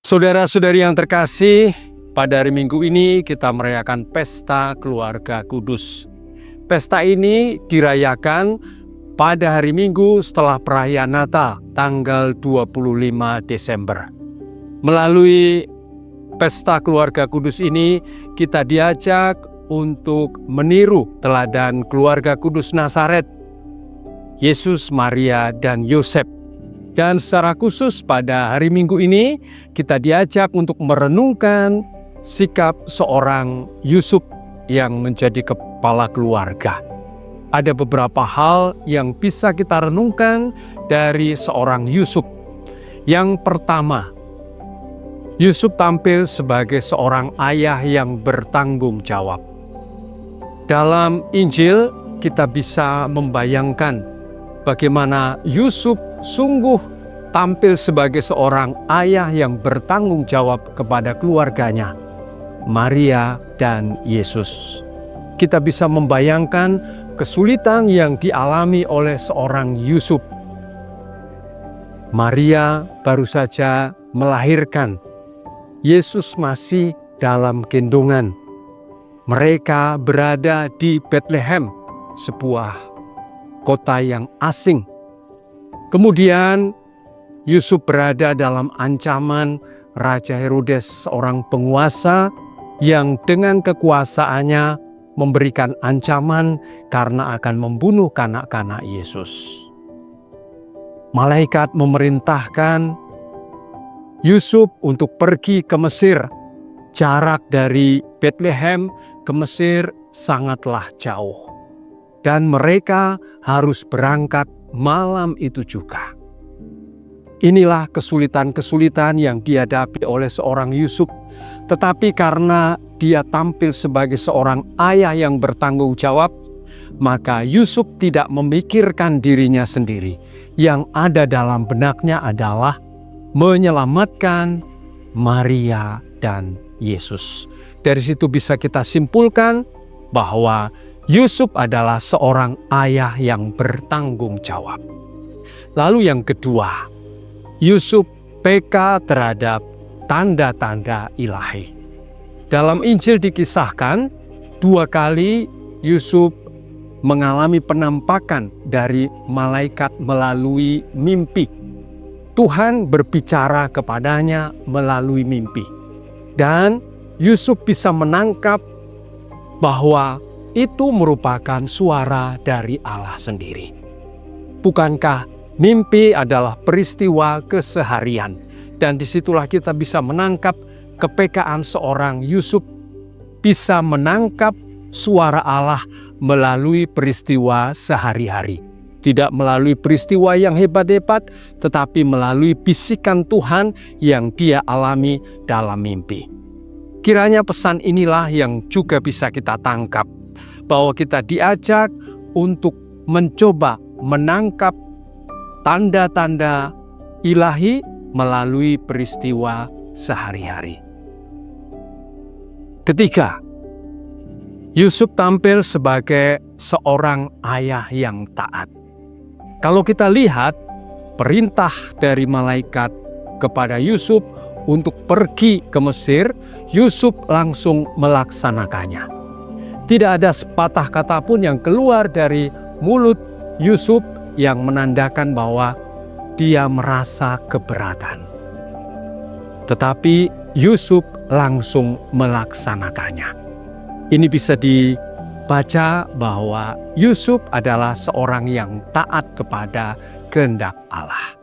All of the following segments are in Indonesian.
Saudara-saudari yang terkasih, pada hari Minggu ini kita merayakan Pesta Keluarga Kudus. Pesta ini dirayakan pada hari Minggu setelah perayaan Natal, tanggal 25 Desember. Melalui Pesta Keluarga Kudus ini, kita diajak untuk meniru teladan keluarga kudus Nazaret, Yesus, Maria, dan Yosef. Dan secara khusus pada hari Minggu ini, kita diajak untuk merenungkan sikap seorang Yusuf yang menjadi kepala keluarga. Ada beberapa hal yang bisa kita renungkan dari seorang Yusuf. Yang pertama, Yusuf tampil sebagai seorang ayah yang bertanggung jawab. Dalam Injil, kita bisa membayangkan bagaimana Yusuf sungguh tampil sebagai seorang ayah yang bertanggung jawab kepada keluarganya, Maria dan Yesus. Kita bisa membayangkan kesulitan yang dialami oleh seorang Yusuf. Maria baru saja melahirkan, Yesus masih dalam gendongan. Mereka berada di Bethlehem, sebuah kota yang asing. Kemudian Yusuf berada dalam ancaman Raja Herodes, seorang penguasa yang dengan kekuasaannya memberikan ancaman karena akan membunuh kanak-kanak Yesus. Malaikat memerintahkan Yusuf untuk pergi ke Mesir. Jarak dari Bethlehem ke Mesir sangatlah jauh. Dan mereka harus berangkat malam itu juga. Inilah kesulitan-kesulitan yang dihadapi oleh seorang Yusuf. Tetapi karena dia tampil sebagai seorang ayah yang bertanggung jawab, maka Yusuf tidak memikirkan dirinya sendiri. Yang ada dalam benaknya adalah menyelamatkan Maria dan Yesus. Dari situ bisa kita simpulkan bahwa Yusuf adalah seorang ayah yang bertanggung jawab. Lalu yang kedua, Yusuf peka terhadap tanda-tanda ilahi. Dalam Injil dikisahkan 2 kali Yusuf mengalami penampakan dari malaikat melalui mimpi. Tuhan berbicara kepadanya melalui mimpi. Dan Yusuf bisa menangkap bahwa itu merupakan suara dari Allah sendiri. Bukankah mimpi adalah peristiwa keseharian? Dan disitulah kita bisa menangkap kepekaan seorang Yusuf, bisa menangkap suara Allah melalui peristiwa sehari-hari. Tidak melalui peristiwa yang hebat-hebat, tetapi melalui bisikan Tuhan yang dia alami dalam mimpi. Kiranya pesan inilah yang juga bisa kita tangkap, bahwa kita diajak untuk mencoba menangkap tanda-tanda ilahi melalui peristiwa sehari-hari. Ketiga, Yusuf tampil sebagai seorang ayah yang taat. Kalau kita lihat perintah dari malaikat kepada Yusuf untuk pergi ke Mesir, Yusuf langsung melaksanakannya. Tidak ada sepatah kata pun yang keluar dari mulut Yusuf yang menandakan bahwa dia merasa keberatan. Tetapi Yusuf langsung melaksanakannya. Ini bisa dibaca bahwa Yusuf adalah seorang yang taat kepada kehendak Allah.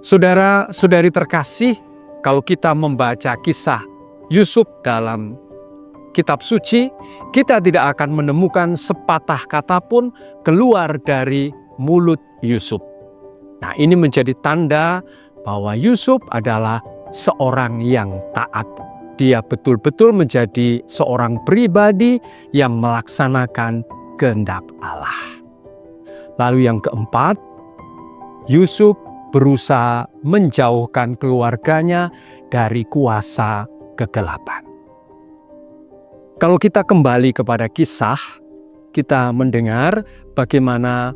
Saudara-saudari terkasih, kalau kita membaca kisah Yusuf dalam kitab suci, kita tidak akan menemukan sepatah kata pun keluar dari mulut Yusuf. Nah, ini menjadi tanda bahwa Yusuf adalah seorang yang taat. Dia betul-betul menjadi seorang pribadi yang melaksanakan kehendak Allah. Lalu yang keempat, Yusuf berusaha menjauhkan keluarganya dari kuasa kegelapan. Kalau kita kembali kepada kisah, kita mendengar bagaimana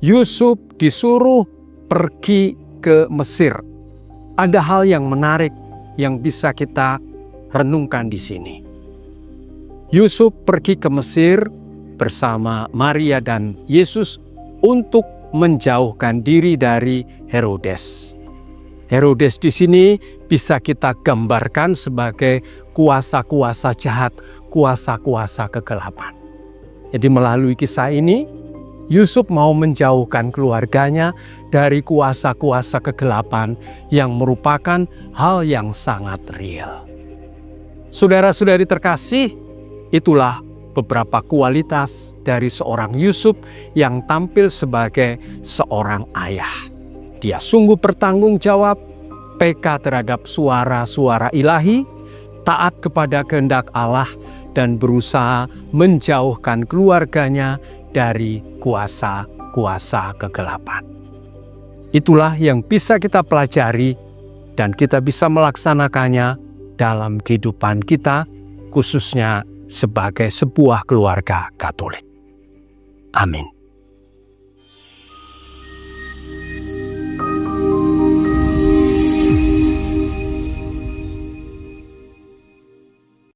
Yusuf disuruh pergi ke Mesir. Ada hal yang menarik yang bisa kita renungkan di sini. Yusuf pergi ke Mesir bersama Maria dan Yesus untuk menjauhkan diri dari Herodes. Herodes di sini bisa kita gambarkan sebagai kuasa-kuasa jahat, kuasa-kuasa kegelapan. Jadi melalui kisah ini, Yusuf mau menjauhkan keluarganya dari kuasa-kuasa kegelapan yang merupakan hal yang sangat real. Saudara-saudari terkasih, itulah beberapa kualitas dari seorang Yusuf yang tampil sebagai seorang ayah. Dia sungguh bertanggung jawab, peka terhadap suara-suara ilahi, taat kepada kehendak Allah, dan berusaha menjauhkan keluarganya dari kuasa-kuasa kegelapan. Itulah yang bisa kita pelajari dan kita bisa melaksanakannya dalam kehidupan kita, khususnya sebagai sebuah keluarga Katolik. Amin.